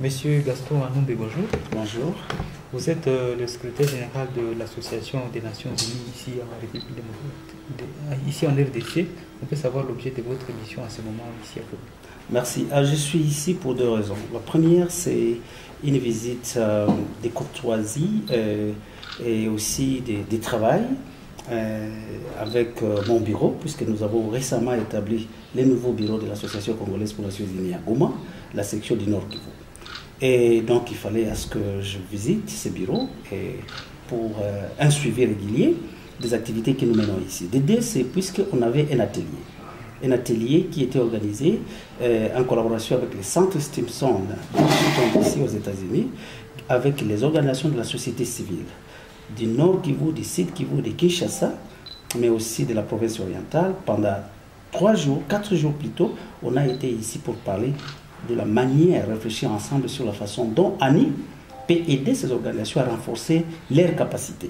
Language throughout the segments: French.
Monsieur Gaston Anoumbe, bonjour. Bonjour. Vous êtes le secrétaire général de l'Association des Nations Unies ici en République ici en RDC. On peut savoir l'objet de votre mission à ce moment ici à Goma. Merci. Je suis ici pour deux raisons. La première, c'est une visite de courtoisie et aussi de travail avec mon bureau, puisque nous avons récemment établi les nouveaux bureaux de l'Association congolaise pour la Nations Unies à Goma, la section du Nord Kivu. Et donc, il fallait à ce que je visite ces bureaux pour un suivi régulier des activités que nous menons ici. L'idée, c'est puisqu'on avait un atelier qui était organisé en collaboration avec les centres Stimson ici aux États-Unis, avec les organisations de la société civile du Nord Kivu, du Sud Kivu, de Kinshasa, mais aussi de la province orientale. Pendant 4 jours plus tôt, on a été ici pour parler de la manière, réfléchir ensemble sur la façon dont ANI peut aider ces organisations à renforcer leurs capacités,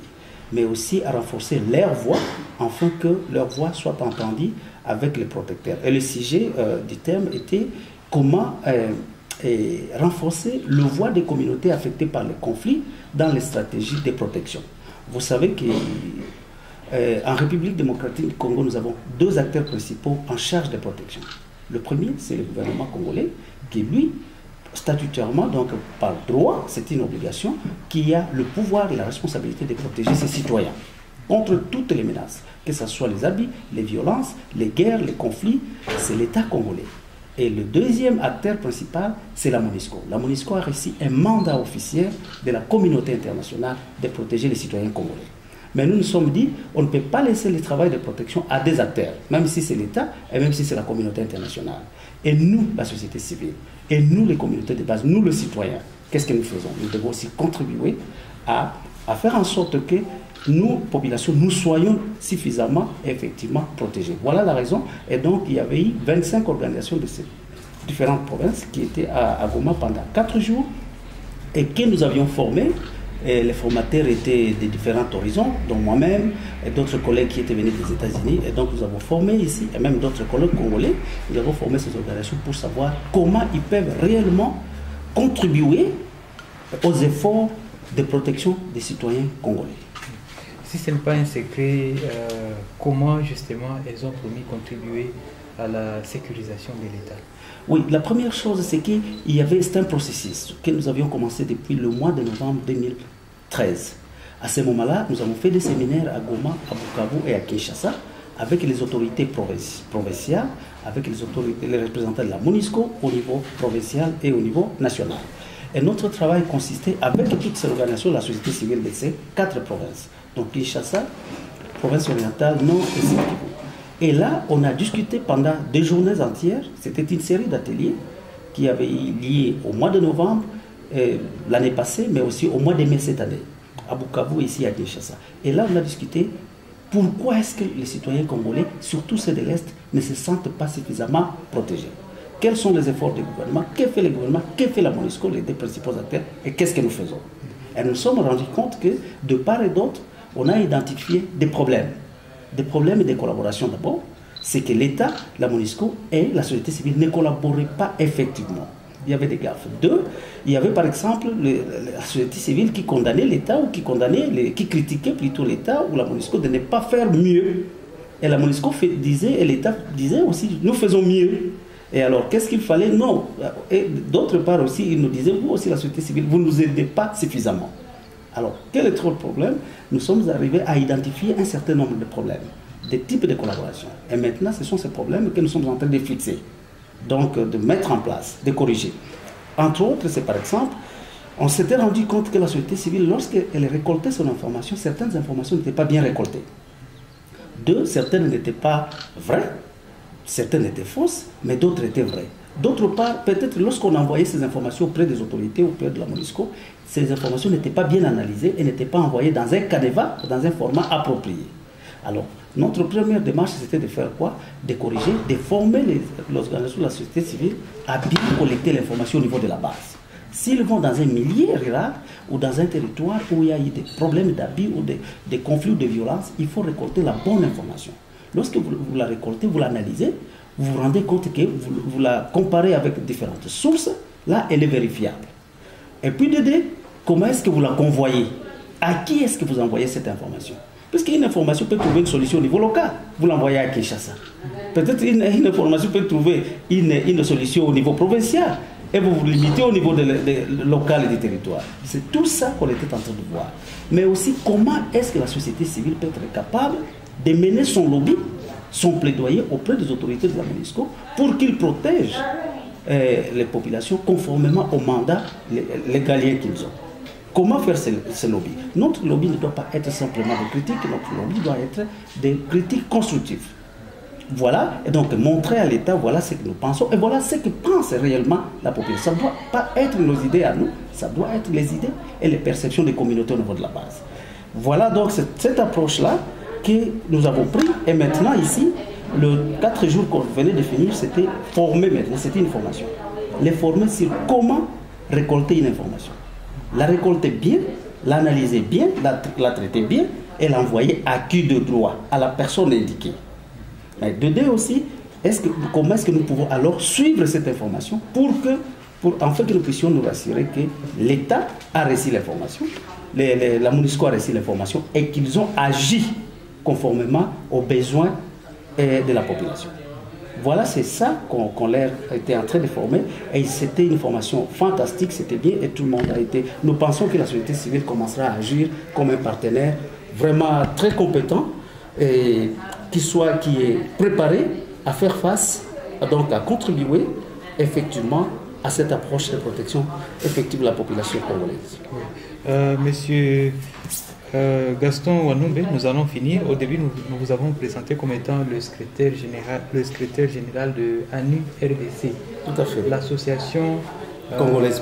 mais aussi à renforcer leur voix, afin que leur voix soit entendue avec les protecteurs. Et le sujet du thème était comment renforcer le voix des communautés affectées par les conflits dans les stratégies de protection. Vous savez qu'en République démocratique du Congo, nous avons 2 acteurs principaux en charge de protection. Le premier, c'est le gouvernement congolais, qui lui, statutairement, donc par droit, c'est une obligation, qui a le pouvoir et la responsabilité de protéger ses citoyens contre toutes les menaces, que ce soit les abus, les violences, les guerres, les conflits, c'est l'État congolais. Et le deuxième acteur principal, c'est la MONUSCO. La MONUSCO a reçu un mandat officiel de la communauté internationale de protéger les citoyens congolais. Mais nous nous sommes dit, on ne peut pas laisser le travail de protection à des acteurs, même si c'est l'État et même si c'est la communauté internationale. Et nous, la société civile, et nous, les communautés de base, nous, les citoyens, qu'est-ce que nous faisons? Nous devons aussi contribuer à faire en sorte que nous, populations, nous soyons suffisamment, effectivement, protégés. Voilà la raison. Et donc, il y avait eu 25 organisations de ces différentes provinces qui étaient à Goma pendant 4 jours et que nous avions formés. Et les formateurs étaient de différents horizons, dont moi-même et d'autres collègues qui étaient venus des États-Unis. Et donc nous avons formé ici, et même d'autres collègues congolais, nous avons formé ces organisations pour savoir comment ils peuvent réellement contribuer aux efforts de protection des citoyens congolais. Si ce n'est pas un secret, comment justement elles ont promis contribuer à la sécurisation de l'État? Oui, la première chose, c'est qu'il y avait un processus que nous avions commencé depuis le mois de novembre 2013. À ce moment-là, nous avons fait des séminaires à Goma, à Bukavu et à Kinshasa avec les autorités provinciales, avec les représentants de la MONUSCO au niveau provincial et au niveau national. Et notre travail consistait avec toutes ces organisations de la société civile de ces 4 provinces. Donc Kinshasa, province orientale, Nord et Sud Kivu. Et là, on a discuté pendant 2 journées entières. C'était une série d'ateliers qui avaient lié au mois de novembre l'année passée, mais aussi au mois de mai cette année, à Bukavu, ici à Kinshasa. Et là, on a discuté pourquoi est-ce que les citoyens congolais, surtout ceux de l'Est, ne se sentent pas suffisamment protégés. Quels sont les efforts du gouvernement? Que fait le gouvernement? Que fait la MONUSCO, les 2 principaux acteurs? Et qu'est-ce que nous faisons? Et nous nous sommes rendus compte que, de part et d'autre, on a identifié des problèmes. Des problèmes et des collaborations d'abord, c'est que l'État, la MONUSCO et la société civile ne collaboraient pas effectivement. Il y avait des gaffes. 2, il y avait par exemple la société civile qui condamnait l'État ou qui critiquait plutôt l'État ou la MONUSCO de ne pas faire mieux. Et la MONUSCO disait, et l'État disait aussi, nous faisons mieux. Et alors, qu'est-ce qu'il fallait? Non. Et d'autre part aussi, ils nous disaient, vous aussi la société civile, vous ne nous aidez pas suffisamment. Alors, quel est le problème? Nous sommes arrivés à identifier un certain nombre de problèmes, des types de collaboration. Et maintenant, ce sont ces problèmes que nous sommes en train de fixer, donc de mettre en place, de corriger. Entre autres, c'est par exemple, on s'était rendu compte que la société civile, lorsqu'elle récoltait son information, certaines informations n'étaient pas bien récoltées. 2, certaines n'étaient pas vraies, certaines étaient fausses, mais d'autres étaient vraies. D'autre part, peut-être lorsqu'on envoyait ces informations auprès des autorités, auprès de la MONUSCO, ces informations n'étaient pas bien analysées et n'étaient pas envoyées dans un canevas, dans un format approprié. Alors, notre première démarche, c'était de faire quoi? De corriger, de former les organisations de la société civile à bien collecter l'information au niveau de la base. S'ils vont dans un milieu rural ou dans un territoire où il y a eu des problèmes d'abus ou des conflits ou de violence, il faut récolter la bonne information. Lorsque vous la récoltez, vous l'analysez, vous vous rendez compte que vous la comparez avec différentes sources, là, elle est vérifiable. Et puis de deux, comment est-ce que vous la convoyez? À qui est-ce que vous envoyez cette information? Parce qu'une information peut trouver une solution au niveau local. Vous l'envoyez à Kinshasa. Peut-être une information peut trouver une solution au niveau provincial. Et vous vous limitez au niveau local et du territoire. C'est tout ça qu'on était en train de voir. Mais aussi, comment est-ce que la société civile peut être capable de mener son lobby, son plaidoyer auprès des autorités de la MONUSCO pour qu'ils protègent les populations conformément au mandat légalien qu'ils ont. Comment faire ce lobby? Notre lobby ne doit pas être simplement de critiques, notre lobby doit être des critiques constructives. Voilà, et donc montrer à l'État, voilà ce que nous pensons, et voilà ce que pense réellement la population. Ça ne doit pas être nos idées à nous, ça doit être les idées et les perceptions des communautés au niveau de la base. Voilà donc cette approche-là que nous avons pris, et maintenant ici, le 4 jours qu'on venait de finir, c'était former maintenant, c'était une formation. Les former sur comment récolter une information. La récolter bien, l'analyser bien, la traiter bien, et l'envoyer à qui de droit, à la personne indiquée. Mais de deux aussi, comment est-ce que nous pouvons alors suivre cette information afin que nous puissions nous rassurer que l'État a reçu l'information, la MONUSCO a reçu l'information et qu'ils ont agi conformément aux besoins de la population. Voilà, c'est ça qu'on leur était en train de former et c'était une formation fantastique, c'était bien et tout le monde a été... Nous pensons que la société civile commencera à agir comme un partenaire vraiment très compétent et qui est préparé à faire face, donc à contribuer effectivement à cette approche de protection effective de la population congolaise. Monsieur Gaston Wanumbe, nous allons finir. Au début, nous vous avons présenté comme étant le secrétaire général de ANU RDC. Tout à fait. L'association congolaise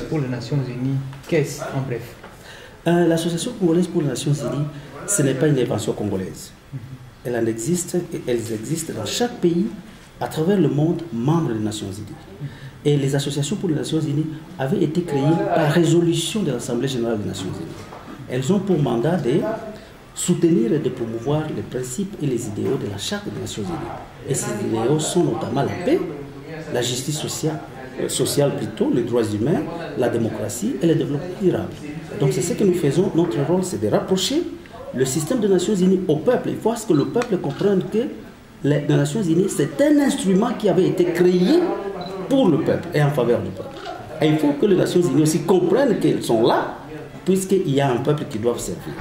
pour les Nations Unies. Qu'est-ce en bref? L'association congolaise pour les Nations Unies, ce n'est pas une invention congolaise. Elles existent dans chaque pays à travers le monde membre des Nations Unies. Et les associations pour les Nations Unies avaient été créées par résolution de l'Assemblée générale des Nations Unies. Elles ont pour mandat de soutenir et de promouvoir les principes et les idéaux de la Charte des Nations Unies. Et ces idéaux sont notamment la paix, la justice sociale plutôt, les droits humains, la démocratie et le développement durable. Donc c'est ce que nous faisons. Notre rôle, c'est de rapprocher le système des Nations Unies au peuple. Il faut que le peuple comprenne que les Nations Unies, c'est un instrument qui avait été créé pour le peuple et en faveur du peuple. Et il faut que les Nations Unies aussi comprennent qu'elles sont là, puisqu'il y a un peuple qui doit servir.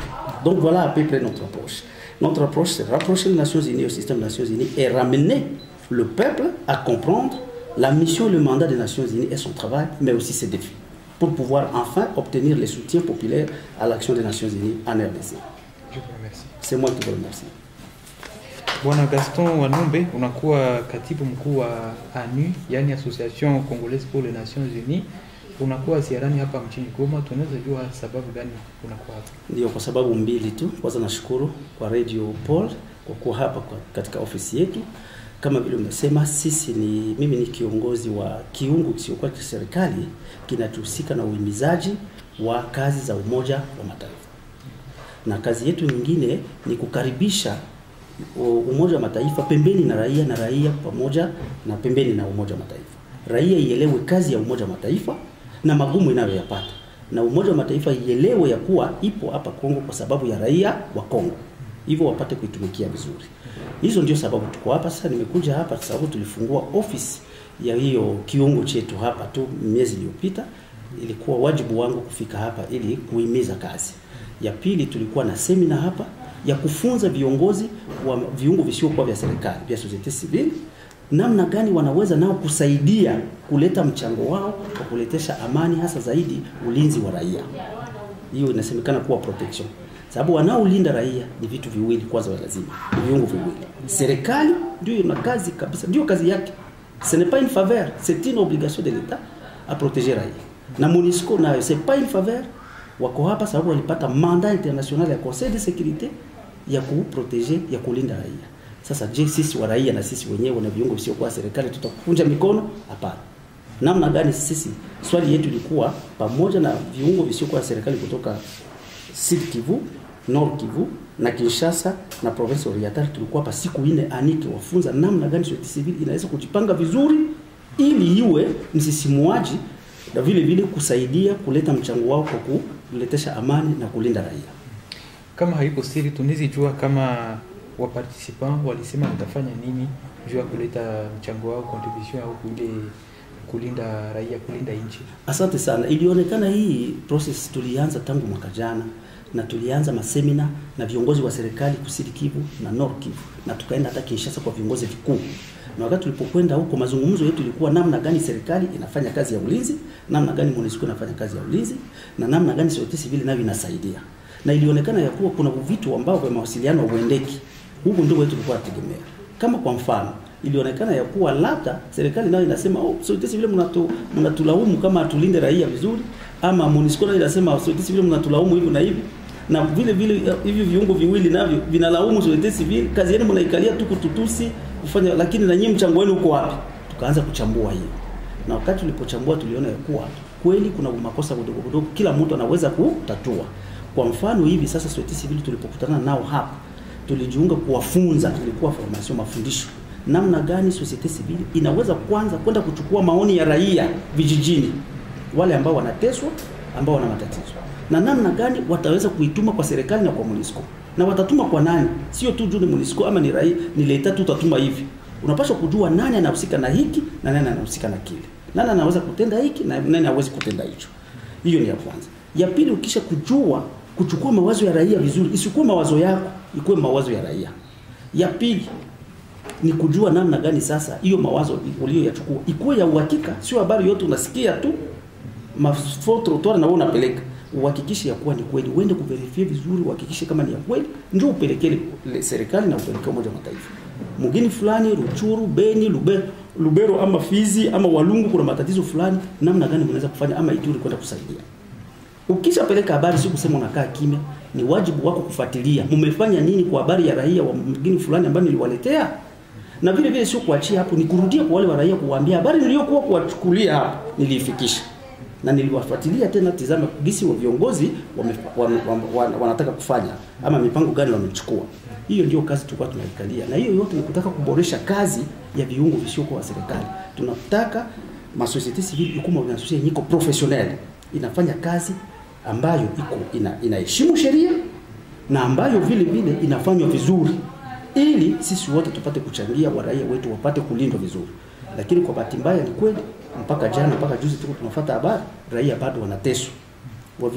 Donc voilà à peu près notre approche. Notre approche, c'est rapprocher les Nations Unies au système des Nations Unies et ramener le peuple à comprendre la mission et le mandat des Nations Unies et son travail, mais aussi ses défis, pour pouvoir enfin obtenir le soutien populaire à l'action des Nations Unies en RDC. Je vous remercie. C'est moi qui vous remercie. Bwana Gaston Wanumbe, unakuwa katibu mkuu wa ANU, yani Association Congolaise pour les Nations Unies. Unakuwa ziarani hapa mjini Goma, tunaweza jua sababu gani unakuwa hapa? Ndio, kwa sababu mbili tu. Kwanza nashukuru kwa Radio Paul kwa kuwa hapa katika ofisi yetu. Kama vile umesema, mimi ni kiongozi wa kiungo kisiokuwa cha serikali kinachohusika na uhimizaji wa kazi za Umoja wa Mataifa. Na kazi yetu nyingine ni kukaribisha Umoja wa Mataifa pembeni na raia pamoja na pembeni na Umoja wa Mataifa. Raia ielewe kazi ya Umoja wa Mataifa na magumu inayoyapata. Na Umoja wa Mataifa ielewe ya kuwa ipo hapa Kongo kwa sababu ya raia wa Kongo. Hivyo wapate kuitumikia vizuri. Hizo ndio sababu tuko hapa. Sasa nimekuja hapa kwa sababu tulifungua ofisi ya hiyo kiungo chetu hapa tu miezi iliyopita. Ilikuwa wajibu wangu kufika hapa ili kuhimiza kazi. Ya pili, tulikuwa na semina hapa ya kufunza viongozi wa viungo visiokuwa vya serikali, vya society civil, namna gani wanaweza nao kusaidia kuleta mchango wao kwa kuletesha amani, hasa zaidi ulinzi wa raia. Hiyo inasemekana kuwa protection. Sababu wanaolinda raia ni vitu viwili kwanza wa lazima, viungo viwili. Serikali ndio ina kazi kabisa, ndio kazi yake. Ce n'est pas une faveur, c'est une obligation de l'État à protéger raia. Na MONUSCO nayo c'est pas une faveur. Wako hapa sababu walipata mandat international ya Conseil de sécurité ya kuproteger, ya kulinda raia. Sasa je, sisi wa raia na sisi wenyewe na viungo visiokuwa serikali tutakunja mikono? Hapana. Namna gani sisi? Swali yetu ilikuwa pamoja na viungo visiokuwa serikali kutoka Sud Kivu, Nord Kivu na Kinshasa na province Oriental, tulikuwa hapa siku 4 aniki wafunza namna gani society civil inaweza kujipanga vizuri ili iwe msisimuaji na vile vile kusaidia kuleta mchango wao kwa kuletesha amani na kulinda raia. Kama haiko siri, tunaweza jua kama wa participants walisema watafanya nini juu ya kuleta mchango wao, contribution au kulinda raia, kulinda nchi. Asante sana. Ilionekana hii process tulianza tangu mwaka jana, na tulianza masemina na viongozi wa serikali kusini Kivu na Nord Kivu, na tukaenda hata Kinshasa kwa viongozi vikuu. Na wakati tulipokwenda huko, mazungumzo yetu ilikuwa namna gani serikali inafanya kazi ya ulinzi, namna gani MONUSCO inafanya kazi ya ulinzi, na namna gani society civile nayo inasaidia. Na ilionekana ya kuwa kuna vitu ambavyo vya mawasiliano huendeki. Huko ndio wetu tulikuwa tutegemea. Kama kwa mfano, ilionekana ya kuwa labda serikali nayo inasema society civile mnatulaumu kama tulinde raia vizuri, ama MONUSCO nayo inasema society civile mnatulaumu hivi na hivi. Na vile vile hivi viungo viwili navyo vinalaumu society civile, kazi yenu mnaikalia tu kututusi kufanya, lakini na nyinyi mchango wenu uko wapi? Tukaanza kuchambua hiyo. Na wakati tulipochambua tuliona ya kuwa kweli kuna makosa kidogo kila mtu anaweza kutatua. Kwa mfano hivi sasa society civile tulipokutana nao hapa, tulijiunga kuwafunza, tulikuwa formation mafundisho namna gani society civile inaweza kwanza kwenda kuchukua maoni ya raia vijijini, wale ambao wanateswa, ambao wana matatizo, na namna gani wataweza kuituma kwa serikali na kwa MONUSCO. Na watatuma kwa nani? Sio tu juu ni MONUSCO ama ni raia, ni leta tu tutatuma hivi. Unapaswa kujua nani anahusika na hiki na nani anahusika na kile. Nani anaweza kutenda hiki na nani hawezi kutenda hicho. Hiyo ni ya kwanza. Ya pili, ukisha kujua kuchukua mawazo ya raia vizuri, isikuwe mawazo yako, ikuwe mawazo ya raia. Ya pili ni kujua namna gani sasa hiyo mawazo uliyoyachukua ikuwe ya uhakika, sio habari yote unasikia tu mafoto na wewe unapeleka. Uhakikishe ya kuwa ni kweli, uende kuverify vizuri, uhakikishe kama ni ya kweli, ndio upelekee serikali na upelekee Umoja wa Mataifa. Mugini fulani, Ruchuru, Beni, Lubero ama Fizi ama Walungu kuna matatizo fulani, namna gani mnaweza kufanya ama Ituri kwenda kusaidia. Ukishapeleka habari, si kusema unakaa kimya, ni wajibu wako kufuatilia mmefanya nini kwa habari ya raia wa mgini fulani ambao niliwaletea. Na vile vile sio kuachia hapo, ni kurudia kwa wale wa raia kuwaambia habari niliyokuwa kuwachukulia hapa niliifikisha. Na niliwafuatilia tena, tizama gisi wa viongozi wanataka kufanya ama mipango gani wamechukua. Hiyo ndio kazi tulikuwa tunaikalia, na hiyo yote ni kutaka kuboresha kazi ya viungo visivyo wa serikali. Tunataka masosiete civile ikuwa organization iko professionnel, inafanya kazi ambayo inaheshimu sheria na ambayo vile vile inafanywa vizuri, ili sisi wote tupate kuchangia wa raia wetu wapate kulindwa vizuri. Lakini kwa bahati mbaya ni kweli mpaka jana mpaka juzi tuko tunafuata habari raia bado wanateswa. Wa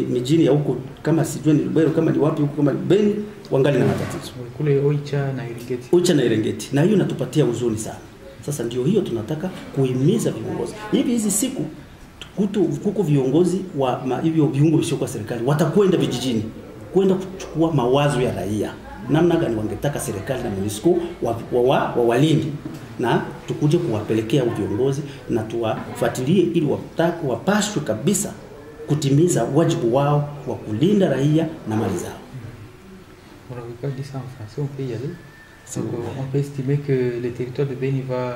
mijini ya huko kama sijui ni Lubero kama ni wapi huko kama Beni wangali na matatizo. Kule Oicha na Erengeti. Oicha na Erengeti. Na hiyo inatupatia huzuni sana. Sasa ndio hiyo tunataka kuhimiza viongozi. Hizi siku kuko viongozi wa hivyo viungo visio kwa serikali watakwenda vijijini kwenda kuchukua mawazo ya raia. Namna gani wangetaka serikali na MONUSCO walinde, na tukuje kuwapelekea viongozi na tuwafuatilie ili wapaswe kabisa kutimiza wajibu wao wa kulinda raia na mali zao. On n'avait pas dit ça en français, on peut y aller. Donc, on peut estimer que le territoire de Beni va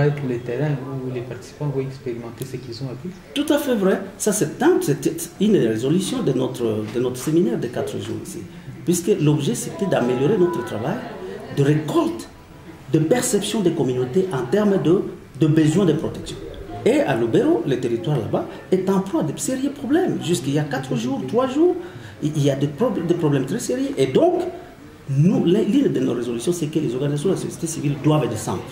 être le terrain où les participants vont expérimenter ce qu'ils ont appris. Tout à fait vrai. Ça, c'est une résolution de notre séminaire de 4 jours ici. Puisque l'objet, c'était d'améliorer notre travail, de récolte, de perception des communautés en termes de besoins de protection. Et à Lubero, le territoire là-bas est en proie de sérieux problèmes. Jusqu'il y a 4 jours, 3 jours, il y a des problèmes très sérieux. Et donc, l'une de nos résolutions, c'est que les organisations de la société civile doivent descendre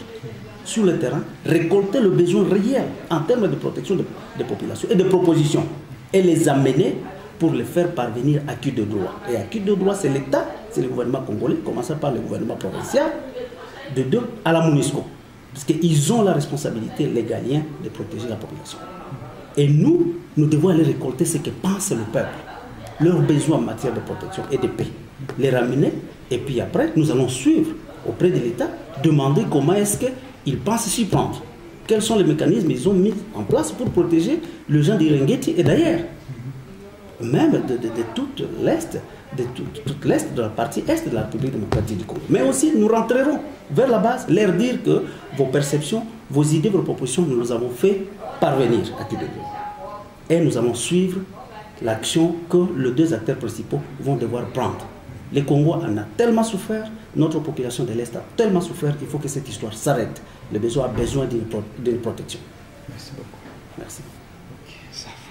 sur le terrain, récolter le besoin réel en termes de protection des populations et de propositions, et les amener pour les faire parvenir à qui de droit. Et à qui de droit, c'est l'État, c'est le gouvernement congolais, commençant par le gouvernement provincial, de deux à la MONUSCO. Parce qu'ils ont la responsabilité légalienne de protéger la population. Et nous devons aller récolter ce que pense le peuple, leurs besoins en matière de protection et de paix, les ramener, et puis après, nous allons suivre auprès de l'État, demander comment est-ce qu'ils pensent s'y prendre. Quels sont les mécanismes qu'ils ont mis en place pour protéger les gens d'Irengeti et d'ailleurs, même de toute l'Est, toute l'Est, de la partie Est de la République démocratique du Congo. Mais aussi, nous rentrerons vers la base, leur dire que vos perceptions, vos idées, vos propositions, nous les avons fait parvenir à qui de droit. Et nous allons suivre l'action que les deux acteurs principaux vont devoir prendre. Le Congo en a tellement souffert, notre population de l'Est a tellement souffert, il faut que cette histoire s'arrête. Le besoin a besoin d'une protection. Merci beaucoup. Merci. Ok, ça va.